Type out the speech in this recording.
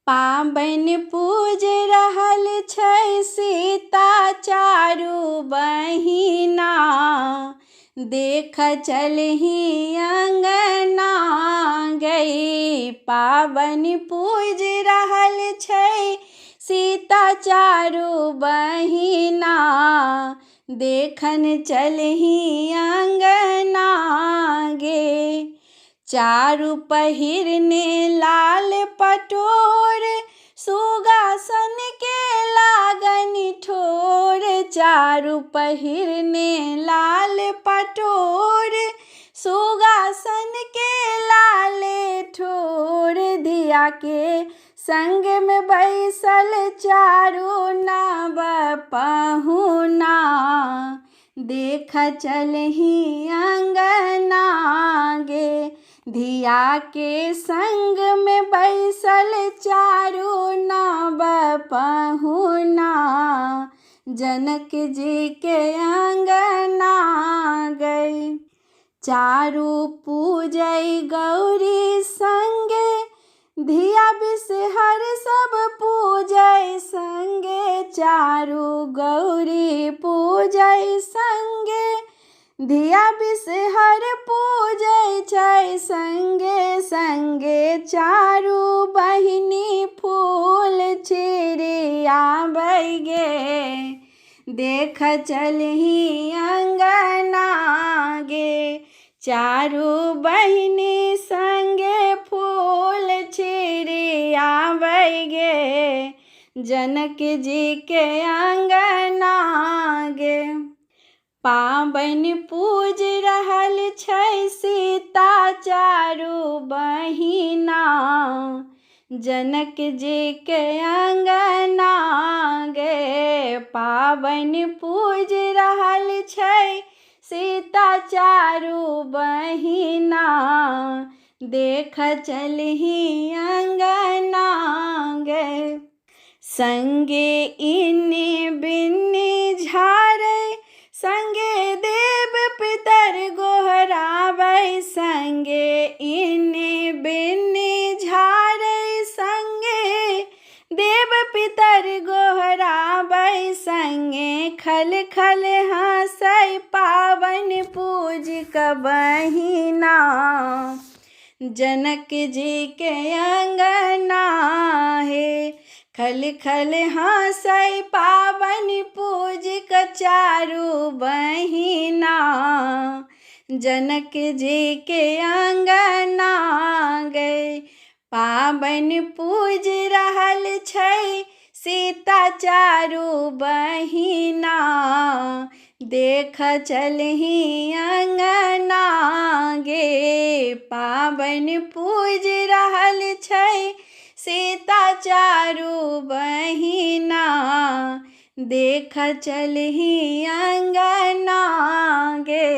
पाबनि पूज रहल छै सीता चारू बहिना, देख चलही अंगना गई। पाबनि पूज रहल छै सीता चारू बहिना, देखन चलही अंगना गे। चारू पहिरने लाल पटोर, सुगासन के लागन ठोर। चारू पहिरने लाल पटोर, सुगासन के लाल ठोर। धिया के संग में बैसल चारू नव पहुना, देख चलही अंगना गे। धिया के संग में बैसल चारू नव पहुना, जनक जी के अंगना गई। चारू पूजै गौरी संगे, धिया बिषहर सब पूजै संगे। चारू गौरी पूजै संगे, धिया बिषहर पूजै छै संगे संगे। चारू बहिनी फूल छिड़ियाबै गे, देख चलही अंगना गे। चारू बहिनी संगे फूल छिड़ियाबै गे, जनक जी के अंगना गे। पाबनि पूज रहल छै सीता चारू बहिना, जनक जी के अंगना गे। पाबनि पूज रहल छै सीता चारू बहिना, देख चलही अंगना गे। संगे इन्नी बिन्नी झारै, संगे देव पितर गोहराबै। संगे इन्नी बिन्नी झारै, संगे देव पितर गोहराबै। संगे खल खल हँसै पाबनि पूज क बहिना, जनक जी के अंगना हे। खल खल हँसै पाबनि पूज क चारू बहिना, जनक जी के अंगना गई। पाबनि पूज रहल छै सीता चारू बहिना, देख चलही अंगना गे। पाबनि पूज रहल छै सीता चारू बहिना, देख चलही अंगना गे।